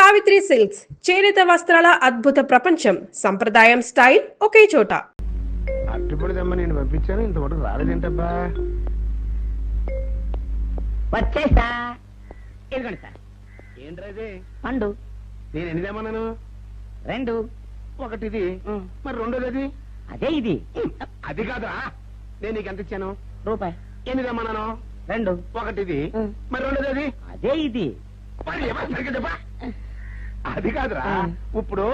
Savitri silks చేనేత వస్త్రాల అద్భుత ప్రపంచం. సంప్రదాయం స్టైల్ ఒకే చోట. అట్టుపడిదమ్మా నేను పంపించాను, ఇంతవరకు రాలేదేంటబ్బా. వచ్చేసా. ఇదిగోండి సార్. ఏంట్రాది పండు నేను ఎన్ని తెమ్మన్నాను? 2. ఒకటిది, మరి రెండోది అది? అదే ఇది. అది కాదా, నేను నీకు ఎంత ఇచ్చాను? రూపాయి. ఎన్ని తెమ్మన్నాను? 2. ఒకటిది, మరి రెండోది అది? అదే ఇది. మరి ఏమన్నా సరిగ్గా చెప్పా. అది కాదురా, ఇప్పుడు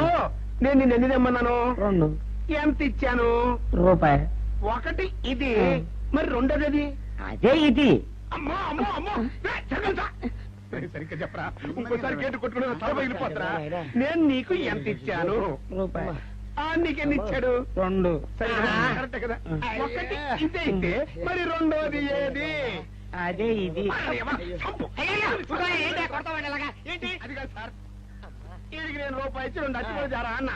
నేను నిన్ను ఎన్ని తెమ్మన్నాను? 2. ఎంత ఇచ్చాను? రూపాయి. ఒకటి ఇది, మరి రెండోది అది? అదే ఇది. అమ్మో అమ్మో అమ్మో, సరిగ్గా చెప్పరా, ఇంకోసారి గేటు కొట్టుకుని తల పగిలిపోతారా. నేను నీకు ఎంత ఇచ్చాను? రూపాయి. నీకెన్ని ఇచ్చాడు? 2. కరెక్ట్ కదా. ఒకటి ఇదే అయితే మరి రెండోది ఏది? అదే ఇది. అది కాదు సార్, వీడికి నేను రూపాయి ఇచ్చి 2 అచ్చులు జారా అన్న.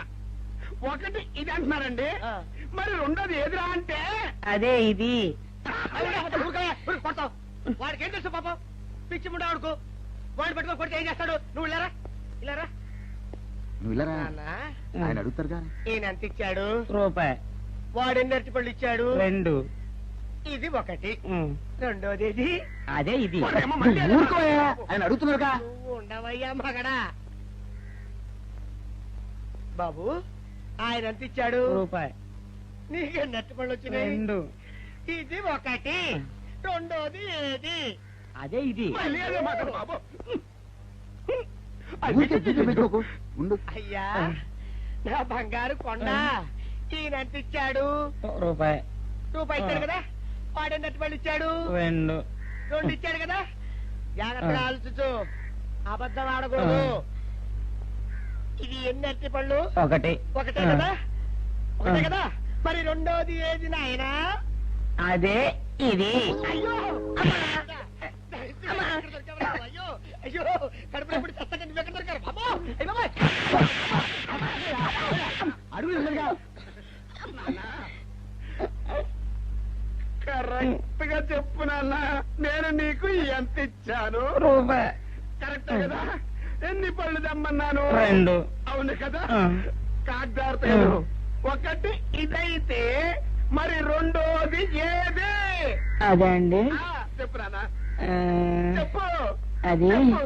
ఒకటి ఇది అంటున్నారండి, మరి రెండోది ఏదిరా అంటే? అదే ఇది. వాడికి ఏం తెలుసు పాపం, పిచ్చి ముండా వాడుకో. వాడు పెట్టుకో కొడితే ఏం చేస్తాడు? నువ్వు ఇలారా ఇలారా. నువ్వు ఇలా రా. నాన్న, ఆయన అడుగుతారు కానీ. ఈయన ఎంత ఇచ్చాడు? రూపాయి. వాడు ఎన్ని అరటి పళ్ళు ఇచ్చాడు? 2. ఇది ఒకటి, రెండోది ఇది. అదే ఇది. ఊరుకోయా, ఆయన అడుగుతున్నారుగా. నువ్వు ఉండవయ్యా మగడా. బాబు, ఆయన ఎంత ఇచ్చాడు? రూపాయి. నీకు ఎన్ని అరటి పళ్ళు వచ్చినాయి? 2. ఇది ఒకటి, రెండోది ఏది? అదే ఇది. మళ్ళీ అదే మాట బాబు. ఊరికే దిగులు పెట్టుకోకు. ఉండు. అయ్యా నా బంగారు కొండ, ఈయన ఎంత ఇచ్చాడు? రూపాయి. రూపాయి ఇచ్చాడు కదా. వాడు ఎన్ని అరటి పళ్ళు ఇచ్చాడు? 2. 2 ఇచ్చాడు కదా. జాగ్రత్తగా ఆలోచించు, అబద్ధం ఆడకూడదు. ఇది ఎన్ని అరటి పళ్ళు? 1. ఒకటే కదా. ఒకటే కదా, మరి రెండోది ఏది నాయనా? అదే ఇది. అయ్యో అయ్యో అయ్యో, కడుపులో ఎప్పుడు చస్తగా నువ్వు ఎక్కడ దొరికారు బాబు? అయ్య బాబాయ్, అడుగు. కరెక్ట్ గా చెప్పు నాన్న, నేను నీకు ఎంత ఇచ్చాను? రూపాయి. కరెక్ట్ కదా. ఎన్ని పళ్ళు తెమ్మన్నాను? 2. అవును కదా. కాగ్దారు ఒకటి ఇదైతే మరి రెండోది ఏది? అదే అండి. చెప్పు నాన్న, ఆ, చెప్పు. అది చెప్పు.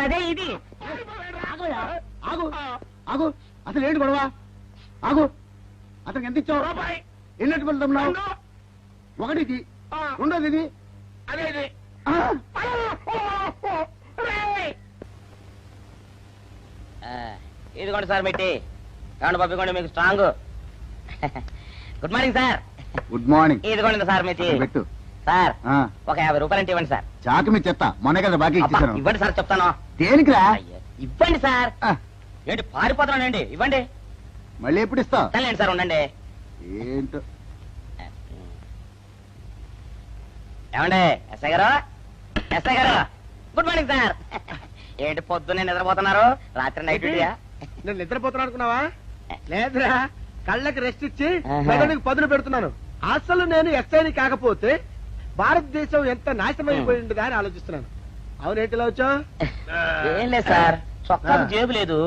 అదే ఇది. ఆగు ఆగు, అసలు ఏంటి గొడవ? ఆగు, అతనికి ఎంత ఇచ్చావు? రూపాయి. ఎన్నట్టు వెళ్తున్నావు? రెండు. ఒకటి ఇది, ఆ, రెండోది ఇది. అదేది. ఆ, ఇదిగోండి సార్ మెట్టి. కాండి పంపించండి, మీకు strong. Good morning sir. Good morning. ఇదిగోండి సార్ మెట్టి. అక్కడ పెట్టు. సార్ ఆ, ఒక 50 రూపాయలు అంటే ఇవ్వండి సార్. చాకు మీ చెత్త మొన్న కదా బాకీ అబ్బా, ఇచ్చేసాను. ఇవ్వండి సార్ చెప్తాను. దేనికిరా? అయ్యో, ఇవ్వండి సార్. ఆ, ఏంటి పారిపోతున్నానండి? ఇవ్వండి. మళ్ళీ ఎప్పుడు ఇస్తావు? తల్లండి సార్, ఉండండి. ఏంటో. ఏమండి ఎస్ఐ గారు, ఎస్ఐ గారు, గుడ్ మార్నింగ్ సార్. ఏంటి పొద్దున్నే నిద్రపోతున్నారు? రాత్రి నైట్ డ్యూటీయా? నేను నిద్రపోతున్నా అనుకున్నావా? లేదురా, కళ్ళకి రెస్ట్ ఇచ్చి ఆహా. మెదడుకి పదును పెడుతున్నాను. అసలు నేను ఎస్ఐని కాకపోతే భారతదేశం ఎంత నాశనం అయిపోయి ఉండదా అని ఆలోచిస్తున్నాను. అవునేంటిలా వచ్చావు? ఏం లేదు సార్, చొక్కాకు జేబు లేదు.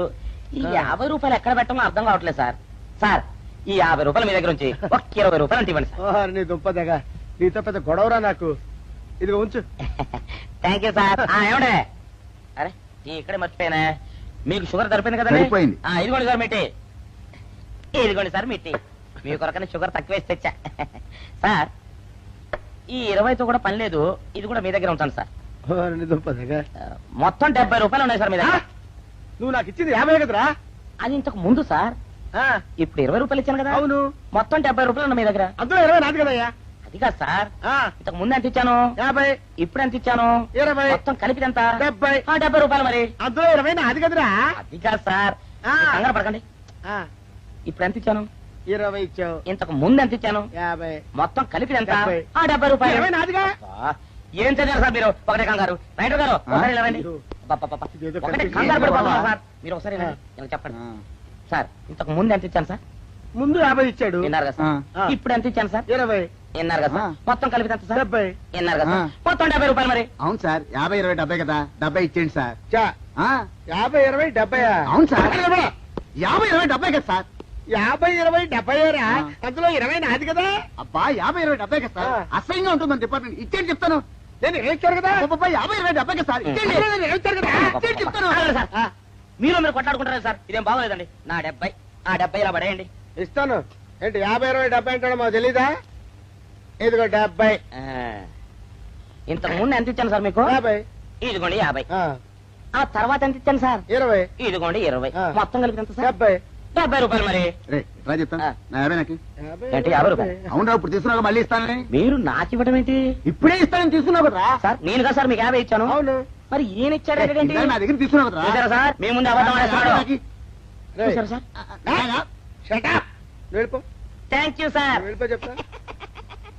ఈ 50 రూపాయలు ఎక్కడ పెట్టమో అర్థం కావట్లేదు సార్. సార్, ఈ 50 రూపాయలు మీ దగ్గర ఉంచి ఒక 20 రూపాయలు అంటే ఇవ్వండి సార్. ఓహో, నీ దుంపదగా, నీతో పెద్ద గొడవరా నాకు. ఇదిగో ఉంచు. Thank you sir. ఏమండే, అరే ఇక్కడే మర్చిపోయానే, మీకు షుగర్ సరిపోయింది కదండి? సరిపోయింది. ఇదిగోండి సార్ మిట్టి. ఇదిగోండి సార్ మిట్టి. మీ కొరకనే షుగర్ తక్కువ వేసి తెచ్చా. సార్, ఈ 20తో కూడా పని లేదు, ఇది కూడా మీ దగ్గర ఉంటాను సార్. ఓహో, నీ దుంపదగా. మొత్తం 70 రూపాయలు ఉన్నాయి సార్ మీ దగ్గర. నువ్వు నాకు ఇచ్చింది 50 కదరా? అది ఇంతకు ముందు సార్. ఆ, ఇప్పుడు 20 రూపాయలు ఇచ్చాను కదా. అవును. మొత్తం 70 రూపాయలు ఉన్నాయి మీ దగ్గర. అందులో 20 నాది కదయ్యా. అది కాదు సార్, ఆ, ఇంతకు ముందు ఎంత ఇచ్చాను, 50, ఇప్పుడు ఎంత ఇచ్చాను, 20, మొత్తం కలిపి ఎంత? 70. 70 రూపాయలు మరి. అందులో 20 నాది కదరా? అది కాదు సార్, ఆ. మీరు కంగారు పడకండి. ఆ, ఇప్పుడు ఎంత ఇచ్చాను, 20 ఇచ్చావు. ఇంతకు ముందు ఎంత ఇచ్చాను, 50. మొత్తం కలిపి ఎంత? 70. 70 రూపాయలు. 20 నాదిగా. అబ్బా, ఏం చదివారు సార్ మీరు? ఒకటే కంగారు. రైటర్ గారు ఒకసారి ఇలా రండి. అబ్బబ్బబ్బ. ఇదేదో ఒకటే కనిపించింది. కంగారు పడిపోతున్నారు సార్. మీరు ఒకసారి ఇలా రండి. ఇలా చెప్పండి ఆ, సార్. ఇంతకు ముందు ఎంత ఇచ్చాను సార్? ముందు 50 ఇచ్చాడు. విన్నారు కదా సార్. ఆ. ఇప్పుడు ఎంత ఇచ్చాను సార్? 20. ఎన్నారు కదా సార్? ఆ. మొత్తం కలిపి ఎంత సార్? 70. ఎన్నారు కదా సార్? ఆ. మొత్తం 70 రూపాయలు మరి. అవును సార్ 50 20 70 కదా 70 ఇచ్చేయండి సార్ చా, ఆ, 50 20 70. అవును సార్ 50 20 70 కదా సార్ 50 20 70 రా. ఆ. అందులో 20 నాది కదా. అబ్బా 50 20 70 కదా సార్ ఆ. అసహ్యంగా ఉంటుంది మన డిపార్ట్మెంట్ ఇచ్చేయండి చెప్తాను నేను ఇచ్చారు కదా. అబ్బబ్బా, 50 20 70 కదా సార్ ఇచ్చేయండి నేను ఇచ్చారు కదా. ఇచ్చేయండి చెప్తాను ఆగండి సార్. మీరు కొట్లాడుకుంటారా సార్? ఇదేం బాగోలేదండి. నా 70 ఆ 70 ఇలా పడేయండి. ఇస్తాను. ఏంటి 50 20 70 అంటాడో మాకు తెలీదా? ఇదిగో 70. ఆ. ఇంతకు ముందు ఎంత ఇచ్చాను సార్ మీకు? 50. ఇదిగోండి 50. ఆ, ఆ తర్వాత ఎంత ఇచ్చాను సార్? 20. ఇదిగోండి 20. ఆ. మొత్తం కలిపి ఎంత సార్? 70. 70 రూపాయలు మరి. రే ఇట్లా చెప్తాను ఆ. నా 50 నాకు 50 ఏంటి, 50 రూపాయలు? అవును ఇప్పుడు తీసుకున్నాక మళ్ళీ ఇస్తానని మీరు నాకు ఇవ్వడం ఏంటి ఇప్పుడే ఇస్తానని తీసుకున్నావు కదా సార్? నేను కదా సార్ మీకు 50 ఇచ్చాను. అవును. మరి ఈయన ఇచ్చాడు ఏంటి? ఇందాక నా దగ్గర తీసుకున్నావు కదా చూసారా సార్? మీ ముందు అబద్ధం ఆడేస్తున్నాడు. రేయ్, చూసారా సార్? shut up. నువ్వు వెళ్ళిపో. Thank you sir. నువ్వు వెళ్ళిపో చెప్తా.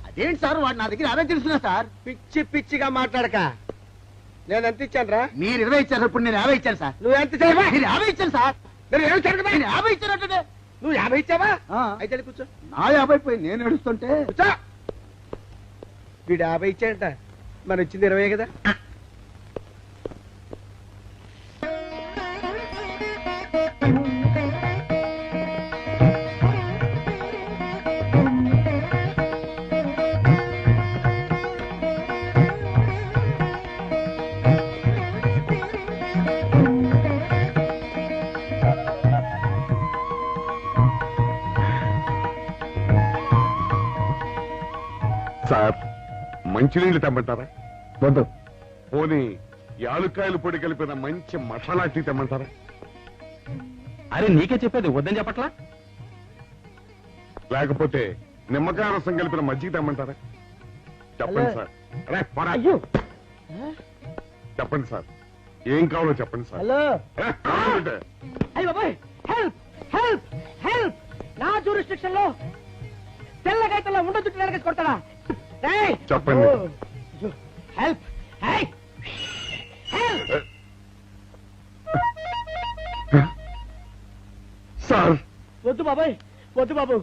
అదేంటి సార్ వాడు నా దగ్గర 50 తెలుసుకున్నా సార్ పిచ్చి పిచ్చిగా మాట్లాడక. నేను ఎంత ఇచ్చాను రా? మీరు 20 ఇచ్చారు ఇప్పుడు నేను 50 ఇచ్చాను సార్ నువ్వు ఎంత ఇచ్చావా? నేను 50 ఇచ్చాను సార్ నేను 20 ఇచ్చాను కదా. నేను 50 ఇచ్చానంటే నువ్వు 50 ఇచ్చావా? ఆ. అయితే వెళ్ళి కూర్చో. నా 50 పోయి నేను ఏడుస్తుంటే కూర్చో. వీడు 50 ఇచ్చాడంట, మనం ఇచ్చింది 20 కదా. సార్ మంచినీళ్ళు తెమ్మంటారా? వద్దు పోనీ యాలుక్కాయలు పొడి కలిపిన మంచి మసాలా టీ తెమ్మంటారా? అరే నీకే చెప్పేది వద్దని చెప్పట్లా. లేకపోతే నిమ్మకాయ రసం కలిపిన మజ్జిగ తెమ్మంటారా? చెప్పండి హలో. సార్. అరే, పోరా. అయ్యో. చెప్పండి సార్ ఏం కావాలో చెప్పండి సార్. హలో. ఏ, కావాలంటే. అయ్య బాబాయ్, హెల్ప్ హెల్ప్ హెల్ప్. నా జ్యూరిస్డిక్షన్ లో తెల్లగైతల్లో ఉండదు వెనకేసి కొడతాడా? రేయ్. చెప్పండి. ఓ, హెల్ప్. హై. హెల్ప్. సార్ వద్దు బాబాయ్, వద్దు బాబు.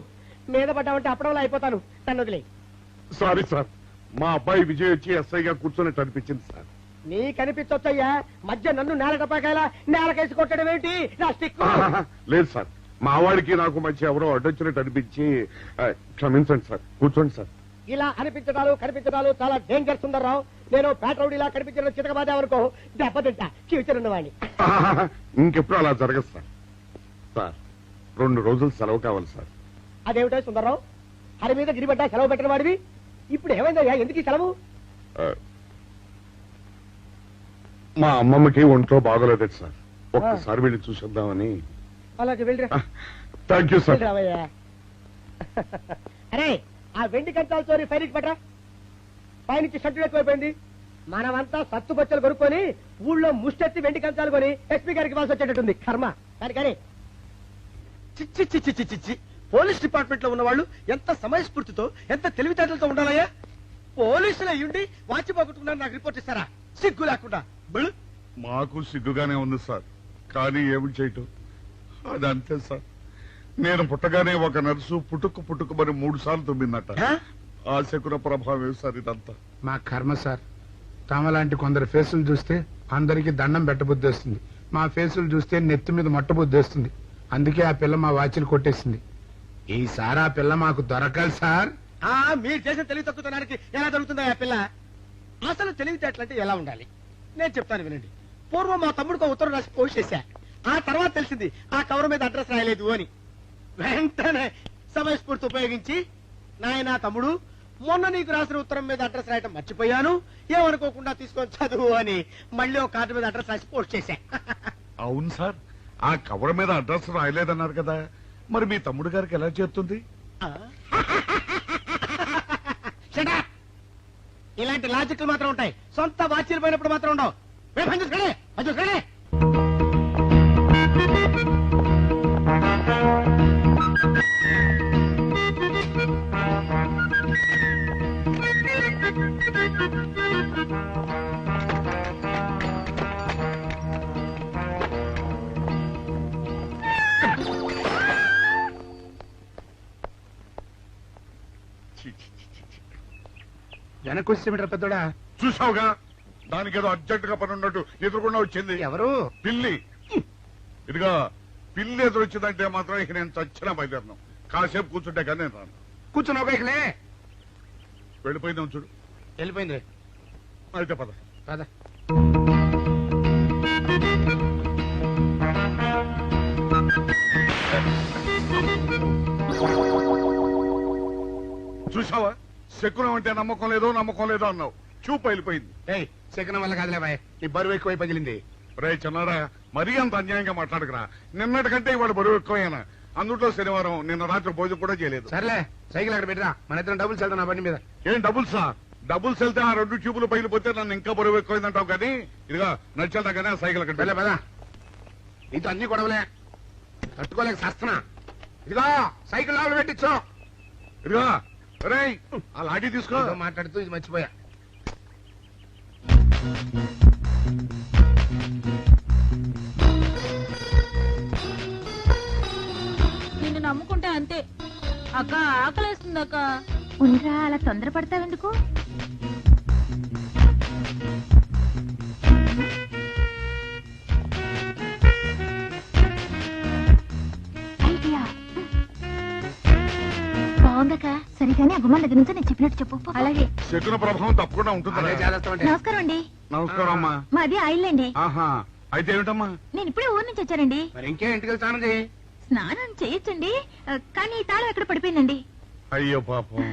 మీద పడ్డామంటే అప్పడంలో అయిపోతాను. తను వదిలే. సారీ సార్ మా అబ్బాయి విజయ్ వచ్చి ఎస్ఐగా కూర్చొని అనిపించింది సార్. నీ కనిపించొచ్చయ్యా, మధ్య నన్ను నేలకపాకాయలా నేలకేసి కొట్టడం ఏంటి? నా స్టిక్. లేదు సార్ మా వాడికి నాకు మధ్య ఎవరో అడ్డొచ్చినట్టు అనిపించి క్షమించండి సార్. కూర్చోండి సార్. ఇలా అనిపించడాలు కనిపించడాలు చాలా డేంజర్ సుందర్రావు. నేను పేట్రౌడీలా కనిపించిన చితకబాదామనుకో దెబ్బతింటా ఫ్యూచర్ ఉన్నవాడిని. ఇంకెప్పుడు అలా జరగదు సార్. సార్ 2 రోజులు సెలవు కావాలి సార్. అదేమిటో సుందర్రావు, హరి మీద గిరిబడ్డా సెలవు పెట్టిన వాడివి. ఇప్పుడు ఏమైందయ్యా, ఎందుకు ఈ సెలవు? ఆ, మా అమ్మమ్మకి ఒంట్లో బాగోలేదు సార్. ఒక్కసారి వెళ్ళి చూసేద్దామని. అలాగే వెళ్ళిరా. Thank you sir. వెళ్ళిరావయ్యా. అరే ఆ వెండి కంచాల చోరీ ఫైరికి పట్రా. పైనుంచి షట్టు ఎక్కువైపోయింది. మనమంతా సత్తు బొచ్చలు కొనుక్కొని ఊళ్ళో ముష్టెత్తి వెండి కంచాలు కొని ఎస్పీ గారికి ఇవ్వాల్సి వచ్చేటట్టుంది. కర్మ. కానీ చిచ్చి చిచ్చి చిచ్చి చిచ్చి. పోలీస్ డిపార్ట్మెంట్ లో ఉన్న వాళ్ళు ఎంత సమయస్ఫూర్తితో ఎంత తెలివితేటలతో ఉండాలయ్యా. పోలీసులు అయ్యుండి వాచి పోగొట్టుకున్నారు నాకు రిపోర్ట్ ఇస్తారా? సిగ్గు లేకుండా. బుల్. మాకు సిగ్గుగానే ఉంది సార్. కానీ ఏమి చేయటం అదంతే సార్. నేను పుట్టగానే ఒక నర్సు పుట్టుకు మరి 3 సార్లు తుమ్మిందట. ఆ శకున ప్రభావం సార్ ఇదంతా. మా కర్మ సార్. తమలాంటి కొందరు ఫేసులు చూస్తే అందరికి దండం పెట్టబుద్ధి వస్తుంది. మా ఫేసులు చూస్తే నెత్తి మీద మొట్టబుద్ధి వస్తుంది. అందుకే ఆ పిల్ల మా వాచిలు కొట్టేసింది. ఈసారి ఆ పిల్ల మాకు దొరకాలి సార్. మీరు చేసిన తెలివి తక్కువతనానికి ఎలా దొరుకుతుందా ఆ పిల్ల? అసలు తెలివితేటలంటే ఎలా ఉండాలి నేను చెప్తాను వినండి. పూర్వం మా తమ్ముడికి ఒక ఉత్తరం రాసి పోస్ట్ చేశా. ఆ తర్వాత తెలిసింది ఆ కవర్ మీద అడ్రస్ రాయలేదు అని. వెంటనే సమయస్ఫూర్తి ఉపయోగించి, నాయనా తమ్ముడు, మొన్న నీకు రాసిన ఉత్తరం మీద అడ్రస్ రాయటం మర్చిపోయాను, ఏమనుకోకుండా తీసుకొని చదువు అని మళ్ళీ ఒక కార్డు మీద అడ్రస్ రాసి పోస్ట్ చేశా. అవును సార్ ఆ కవర్ మీద అడ్రస్ రాయలేదన్నారు కదా, మరి మీ తమ్ముడు గారికి ఎలా చేస్తుంది? Shut up! ఇలాంటి లాజిక్లు మాత్రం ఉంటాయి, సొంత వాచీలు పోయినప్పుడు మాత్రం ఉండవు. పని చూసుకోండి. ఛీ, ఛీ, ఛీ, ఛీ, ఛీ. వెనక్కి వచ్చేమిట్రా పెద్దోడా? చూసావుగా, దానికి ఏదో అర్జెంట్ గా పని ఉన్నట్టు ఎదురుకుండా వచ్చింది. ఎవరు? పిల్లి. ఇదిగా పిల్లి ఎదురు వచ్చిందంటే మాత్రం ఇక నేను చచ్చిన బయలుదేరను. కాసేపు కూర్చుంటే కానీ నేను రాను. కూర్చుని ఒక ఇకలే వెళ్ళిపోయిందాం చూడు. వెళ్ళిపోయింది. అయితే పద. పద. చూసావా, శకునం అంటే నమ్మకం లేదో అన్నావు. చూపు వెళ్ళిపోయింది. ఏయ్, శకనం వల్ల కాదులే బాయ్, నీ బరువు ఎక్కువై పగిలింది. రే చిన్నారా, మరీ అంత అన్యాయంగా మాట్లాడకురా. నిన్నటికంటే ఇవాళ బరువు ఎక్కువైనా. అందులో శనివారం నిన్న రాత్రి భోజనం కూడా చేయలేదు. సర్లే, సైకిల్ అక్కడ పెట్టరా, మన ఇద్దరం డబ్బులు వెళ్తాం నా బండి మీద. ఏం డబుల్సా? డబుల్స్ వెళ్తే ఆ 2 ట్యూబులు పగిలిపోతే నన్ను ఇంకా బరువు ఎక్కువైందంటావు. కానీ ఇదిగా నడిచేదా కానీ సైకిల్ అక్కడ వెళ్ళే పదా. నీతో అన్ని గొడవలే, తట్టుకోలేక సస్తనా. ఇదిగో సైకిల్ లోపల పెట్టించు. ఇదిగా రే, ఆ లాఠీ తీసుకో. ఏదో మాట్లాడుతూ ఇది మర్చిపోయా. నిన్ను నమ్ముకుంటే అంతే. అక్క ఆకలేస్తుంది అక్క. ఉండరా, అలా తొందరపడతావెందుకు? ఐడియా బాగుందక్క. సరిగానే ఆ గుమ్మం దగ్గర నుంచి నేను చెప్పినట్టు చెప్పు. అలాగే. శకున ప్రభావం తప్పకుండా ఉంటుంది. అదే చేస్తామంటే. నమస్కారం అండి. నమస్కారం అమ్మా. మాది ఆయిల్ అండి. ఆహా, అయితే ఏమిటమ్మా? నేను ఇప్పుడే ఊరు నుంచి వచ్చానండి. మరి ఇంకే ఇంటికి వెళ్తానది. స్నానం చేయొచ్చండి, కానీ ఈ తాళం ఎక్కడ పడిపోయిందండి. అయ్యో పాపం.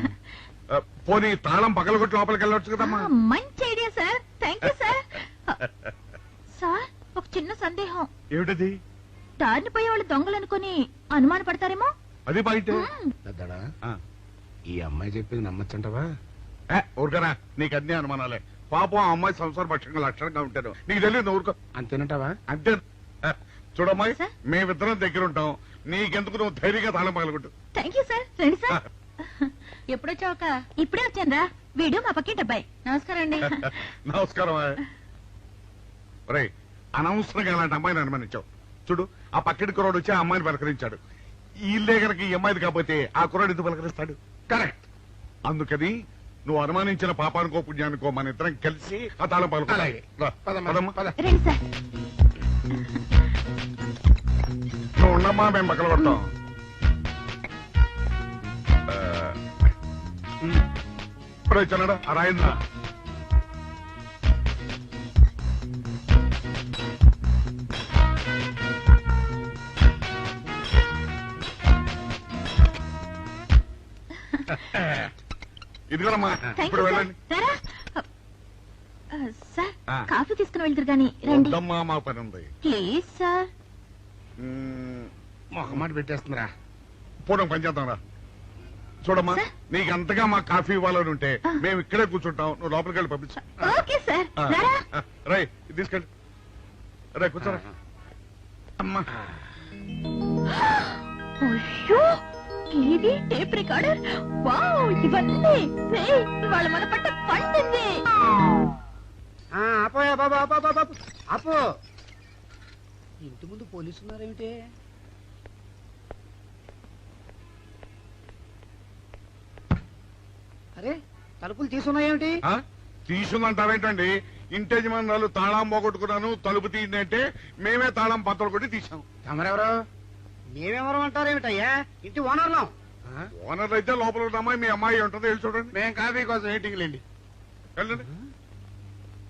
పోనీ తాళం పగలగొట్టి లోపలికి వెళ్ళొచ్చు కదమ్మా. మంచి idea sir, thank you sir. Sir, ఒక చిన్న సందేహం. ఏమిటది? దారిని పోయే వాళ్ళు దొంగలు అనుకుని అనుమాన పడతారేమో. అది బయట. పెద్దడా, ఈ అమ్మాయి చెప్పింది నమ్మచ్చంటవా? ఊరుకరా, నీకు అన్ని అనుమానాలే. పాపం ఆ అమ్మాయి సంసార పక్షంగా లక్షణంగా ఉంటాను. నీకు తెలియదు, ఊరుకో. అంతేనంటావా? అంతే. చూడమ్మాయి, సార్? మేమిద్దరం దగ్గర ఉంటాం. నీకెందుకు, నువ్వు ధైర్యంగా తాళం పగలగొట్టు. Thank you sir. రండి సార్. ఎప్పుడొచ్చావక్క? ఇప్పుడే వచ్చాను రా. వీడు మా పక్కింటి అబ్బాయి. నమస్కారం అండి. నమస్కారం. రే, అనవసరంగా అలాంటి అమ్మాయిని అనుమానించావు. చూడు, ఆ పక్కటి కుర్రాడు వచ్చి ఆ అమ్మాయిని పలకరించాడు. ఈ ఇల్లే కనుక ఈ అమ్మాయిది కాకపోతే ఆ కుర్రాడు ఎందుకు పలకరిస్తాడు? కరెక్ట్. అందుకని నువ్వు అనుమానించిన పాపానికో పుణ్యానికో మన ఇద్దరం కలిసి ఆ తాళం అలాగే. పదమ్మా, పలకమ్మా. పద. రండి సార్. నువ్వు ఉండమ్మా, మేము పక్కన పడతాం. చిన్నడా ఆ రాయిందా? ఇదిగోనమ్మా, థ్యాంక్ ఇప్పుడు యూ సార్. వెళ్ళండి. రారా. సార్, ఆ. కాఫీ తీసుకుని వెళ్తారు గాని రండి వద్దమ్మా, మా పని ఉంది. Please sir. ఒక మాట పెట్టేస్తుందిరా. పూడం పని చేద్దాం రా. చూడమ్మా, సార్? నీకు అంతగా మా కాఫీ ఇవ్వాలని ఉంటే మేము ఇక్కడే కూర్చుంటాం. నువ్వు లోపలికి వెళ్ళి పంపించు. Okay sir. రారా. రై, ఇది తీసుకెళ్ళి. రే, కూర్చోరా. అమ్మా, అయ్యో, టీవీ, టేప్ రికార్డర్, వావ్, ఇవన్నీ రేయ్, ఇవాళ మన పట్ట పండింది. అపోయా బాబా, అపో బాబా, అపో. ఇంటి ముందు పోలీసు ఉన్నారేమిటి? అరే, తలుపులు తీసున్నాయేమిటి? తీసుందంటావేంటండి? ఇంటి యజమానురాలు తాళం పోగొట్టుకున్నాను, తలుపు తీయండి అంటే మేమే తాళం పత్తలు కొట్టి తీసాం. తమరెవరు? మేమెవరం అంటారేమిటయ్యా? ఇంటి ఓనర్లం. ఓనర్ అయితే లోపల ఉన్న అమ్మాయి మీ అమ్మాయి ఉంటుందో వెళ్ళి చూడండి. మేము కాఫీ కోసం వెయిటింగ్ లేండి. వెళ్ళండి,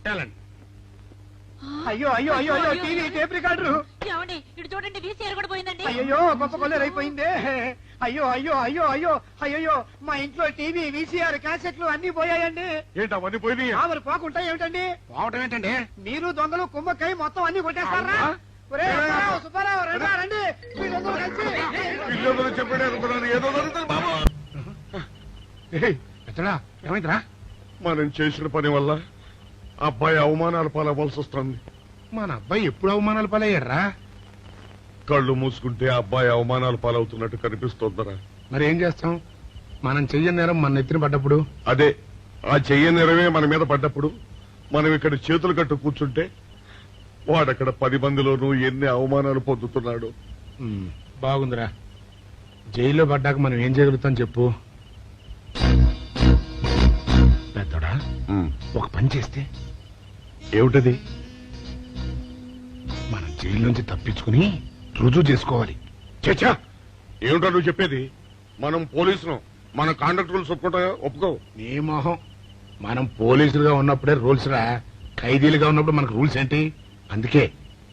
వెళ్ళండి. అయ్యో అయ్యో అయ్యో అయ్యో, టీవీ, టేప్ రికార్డరు. ఏమండి, ఇటు చూడండి, వీసీఆర్ కూడా పోయిందండి. అయ్యో, గొప్ప కొల్లేరైపోయిందే. అయ్యో అయ్యో అయ్యో అయ్యో అయ్యో, మా ఇంట్లో టీవీ, వీసీఆర్, క్యాసెట్లు అన్ని పోయాయండి. ఏంటి అవన్నీ పోయినాయి? మరి పోకుంటా ఏమిటండి? పోవటం ఏంటండి? మీరు దొంగలు కుమ్మక్కై మొత్తం అన్ని కొట్టేస్తారా? ఒరే, సుబ్బారావు, సుబ్బారావు, రండి రండి, మీరందరూ కలిసి. ఇల్లు చెప్పాడు అనుకున్నాను, ఏదో జరుగుతుంది బాబు. ఏయ్, పెద్దడా, ఏమైందిరా? మనం చేసిన పని వల్ల అబ్బాయి అవమానాలు పాలవలసి వస్తుంది. మన అబ్బాయి ఎప్పుడు అవమానాలు పాలయ్యారా? కళ్ళు మూసుకుంటే అబ్బాయి అవమానాలు పాలవుతున్నట్టు కనిపిస్తోందరా. మరి ఏం చేస్తాం? మనం చెయ్యని నేరం మన నెత్తిన పడ్డప్పుడు. అదే, ఆ చెయ్య నెరవే మన మీద పడ్డప్పుడు మనం ఇక్కడ చేతులు కట్టు కూర్చుంటే వాడక్కడ 10 మందిలోనూ ఎన్ని అవమానాలు పొందుతున్నాడు. బాగుందిరా. జైల్లో పడ్డాక మనం ఏం చేయగలుగుతాం చెప్పు. పెద్దడా, ఒక పని చేస్తే ఏమిటది? మనం జైలు నుంచి తప్పించుకుని రుజువు చేసుకోవాలి. చచ్చా, ఏమిటో నువ్వు చెప్పేది? మనం పోలీసులు, మన కాండక్ట్ రూల్స్ ఒప్పుకోవు. నీ మొహం, మనం పోలీసులుగా ఉన్నప్పుడే రూల్స్ రా, ఖైదీలుగా ఉన్నప్పుడు మనకు రూల్స్ ఏంటి? అందుకే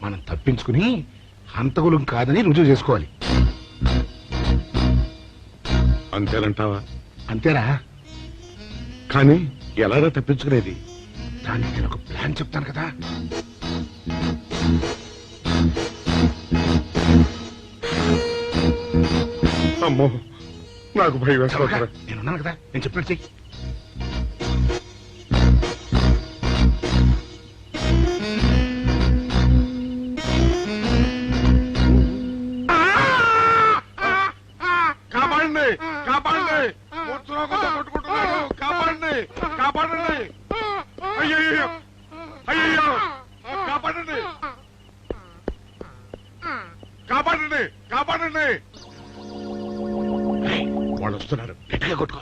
మనం తప్పించుకుని హంతకులం కాదని రుజువు చేసుకోవాలి. అంతేనంటావా? అంతేరా. కానీ ఎలాగా తప్పించుకునేది? దానికి నేను ఒక ప్లాన్ చెప్తాను కదా. అమ్మో, నాకు భయం వేస్తారా? నేనున్నాను కదా, నేను చెప్పినట్టు చెయ్యి. కాపాడండి, కాపాడండి, మూర్ఛలోకంతో కొట్టుకుంటున్నాడు, కాపాడండి, కాపాడండి, అయ్యయ్యో, అయ్యయ్యో, కాపాడండి, కాపాడండి, కాపాడండి. వాళ్ళు వస్తున్నారు, గట్టిగా కొట్టుకో.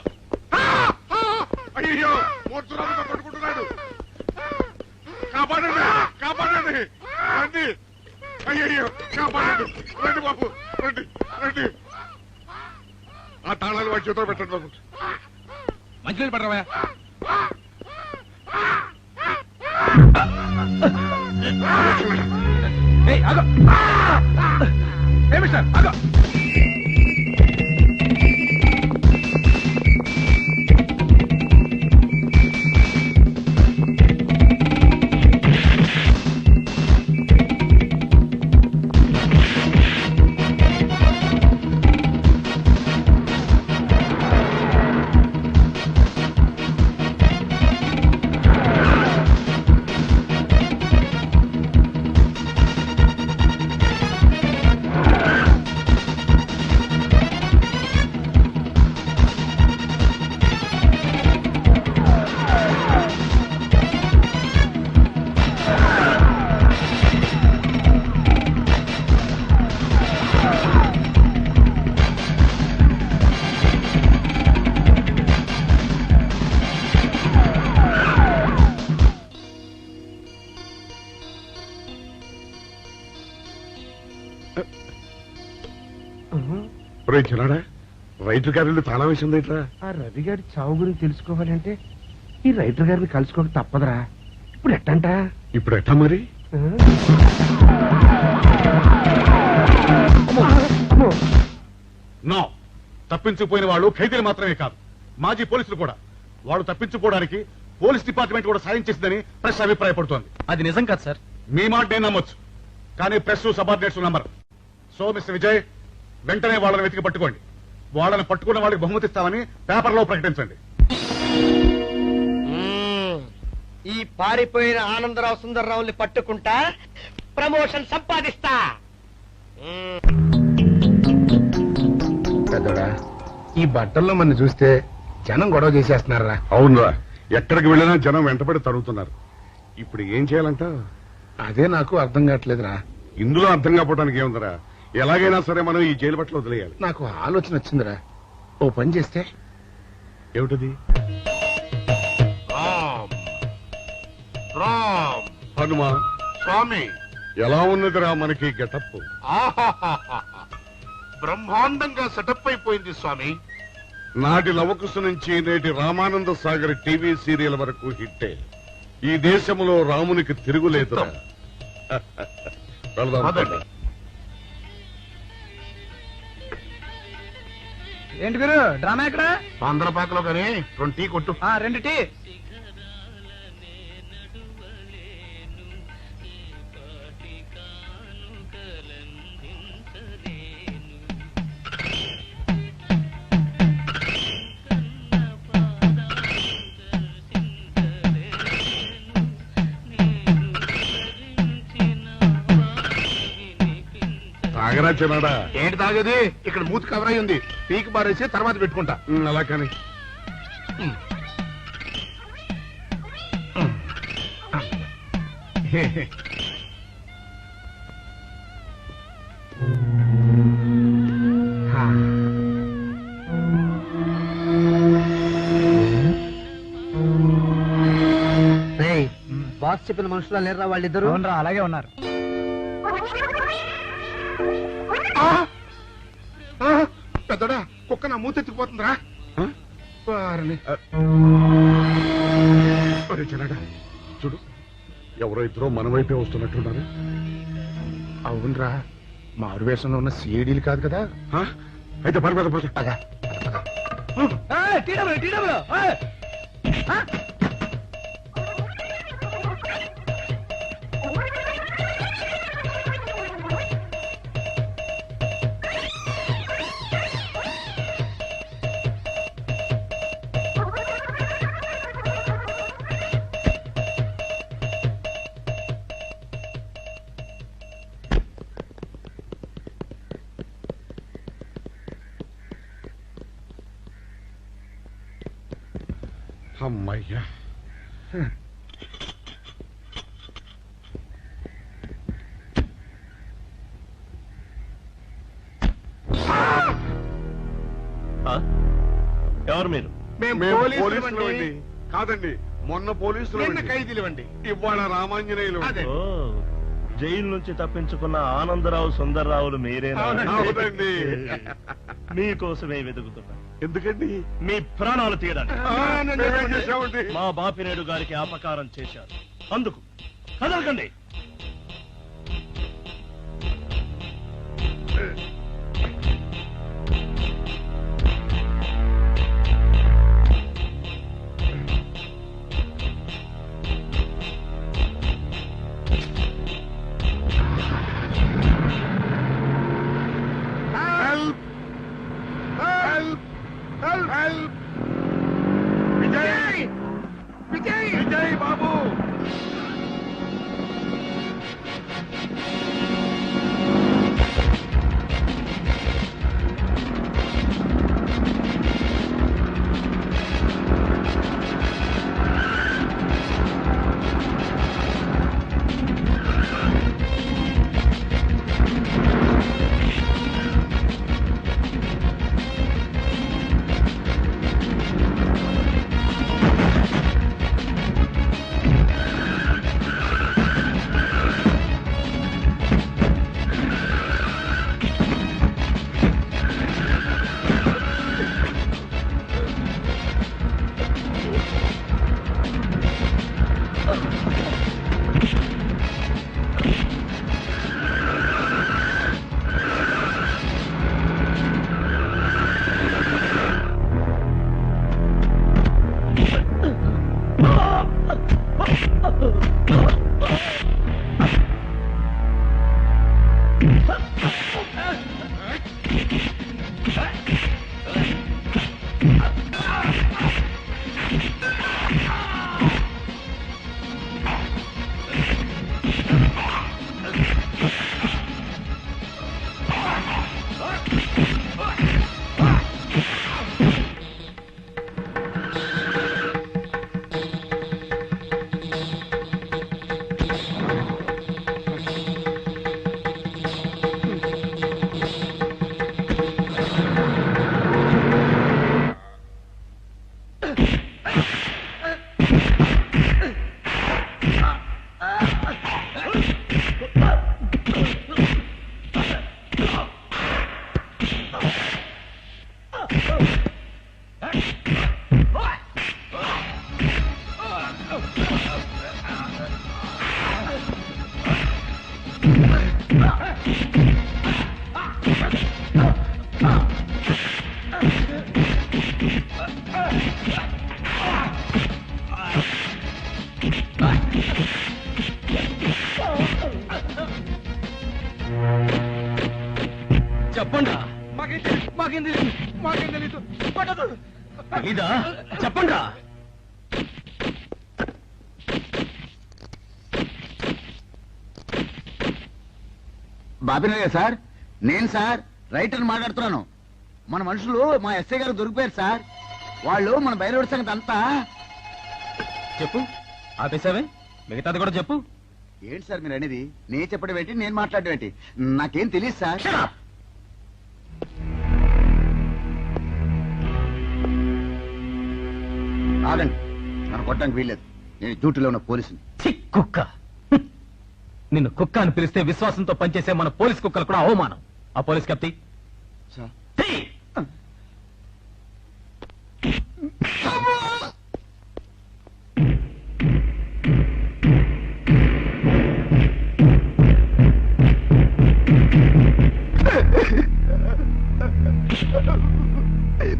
అయ్యో, మూర్ఛలోకంతో కొట్టుకుంటున్నాడు, కాపాడండి, కాపాడండి, రండి, అయ్యయ్యో, కాపాడండి, రండి బాబు, రండి, రండి. ఆ తాళాలు వాడి చేతిలో పెట్టండి బాబు. మంచినీళ్ళు పడరావా? చిన్నాడా, రైటర్ గారి తాళం వేసింది ఇట్లా. ఆ రవి గారి చావు గురించి తెలుసుకోవాలంటే ఈ రైటర్ గారిని కలుసుకోక తప్పదురా. ఇప్పుడు ఎట్టంట? ఇప్పుడు ఎట్టా మరి? నో, తప్పించుకుపోయిన వాళ్ళు ఖైదీలు మాత్రమే కాదు, మాజీ పోలీసులు కూడా. వాళ్ళు తప్పించుకోవడానికి పోలీస్ డిపార్ట్మెంట్ కూడా సాయం చేసిందని ప్రెస్ అభిప్రాయపడుతోంది. అది నిజం కాదు సార్. మీ మాట నేను నమ్మొచ్చు, కానీ press subordinates number. So mister Vijay, వెంటనే వాళ్ళని వెతికి పట్టుకోండి. వాళ్ళని పట్టుకున్న వాళ్ళకి బహుమతి ఇస్తామని పేపర్లో ప్రకటించండి. ఈ పారిపోయిన ఆనందరావు సుందర్రావుని పట్టుకుంటా ప్రమోషన్ సంపాదిస్తా. పెద్దోడా, ఈ బట్టల్లో మన చూస్తే జనం గొడవ చేసేస్తున్నారా? అవునరా, ఎక్కడికి వెళ్ళినా జనం వెంటబడి తరుగుతున్నారు. ఇప్పుడు ఏం చేయాలంట? అదే నాకు అర్థం కావట్లేదురా. ఇందులో అర్థం కావడానికి ఏముందరా, ఎలాగైనా సరే మనం ఈ జైలు బట్టలు వదిలేయాలి. నాకు ఆలోచన వచ్చిందిరా. ఓ పని చేస్తే. ఏమిటది? హనుమా స్వామి, ఎలా ఉన్నదిరా మనకి గెటప్? బ్రహ్మాండంగా సెటప్ అయిపోయింది స్వామి. నాటి లవకుశ నుంచి నేటి రామానంద సాగర్ టీవీ సీరియల్ వరకు హిట్టే. ఈ దేశంలో రామునికి తిరుగులేదురా. వెళదాం. ఏంటి గురు, డ్రామా ఎక్కడ? పందలపాకలో కానీ 2 టీ కొట్టు. 2 టీ. తాగరా చిన్నాడా? ఏంటి తాగేది? ఇక్కడ మూతి కవర్ అయి ఉంది, పీకి బారేసి తర్వాత పెట్టుకుంటా. అలా కానీ చెప్పిన మనుషులా లేరా వాళ్ళిద్దరు? అలాగే ఉన్నారు. పెద్దడా కుక్క నా మూతెత్తిపోతుందిరా. వారిని. ఒరే చిన్నడా, చూడు, ఎవరో ఇద్దరు మన వైపే వస్తున్నట్టున్నారు. అవునరా, మారు వేషంలో ఉన్న సీడీలు కాదు కదా. అయితే పర్వాలేదు పద. అమ్మయ్యా, ఎవరు మీరు? మేము పోలీసులమండి. కాదండి, మొన్న పోలీసులు ఖైదీలు. ఇవాళ రామాంజనేయులు. ఓ, జైలు నుంచి తప్పించుకున్న ఆనందరావు సుందర్రావులు మీరేనా? అవునండి. మీకోసమే వెతుకుతున్నా. ఎందుకండి? మీ ప్రాణాలు తీయడానికి. మేమేం చేశామండి? మా బాపినేడు గారికి అపకారం చేశారు, అందుకు కదలకండి. విజయ్! విజయ్ బాబు! చెప్పండి. ఇదా చెప్పండి. బాబినయ్య సార్, నేను సార్ రైటర్ మాట్లాడుతున్నాను. మన మనుషులు మా ఎస్ఐ గారు దొరికిపోయారు సార్. వాళ్ళు మన బయలుదేరి సంగతి అంతా చెప్పు. ఆపేసావే, మిగతాది కూడా చెప్పు. ఏంటి సార్ మీరు అనేది? నేను చెప్పడం ఏంటి, నేను మాట్లాడడం ఏంటి? నాకేం తెలియదు సార్. ఆగండి, నన్ను కొట్టడానికి వీల్లేదు. నేను డ్యూటీలో ఉన్న పోలీసుని. ఛీ, కుక్క హ్మ్. నిన్ను కుక్క అని పిలిస్తే విశ్వాసంతో పనిచేసే మన పోలీస్ కుక్కలు కూడా అవమానం. ఆ పోలీస్ కప్తి సార్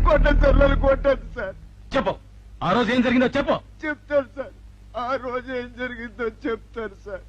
కొట్టదు సార్, నన్ను కొట్టదు సార్. చెప్పు, ఆ రోజు ఏం జరిగిందో చెప్పు. చెప్తాను సార్, ఆ రోజు ఏం జరిగిందో చెప్తాను సార్.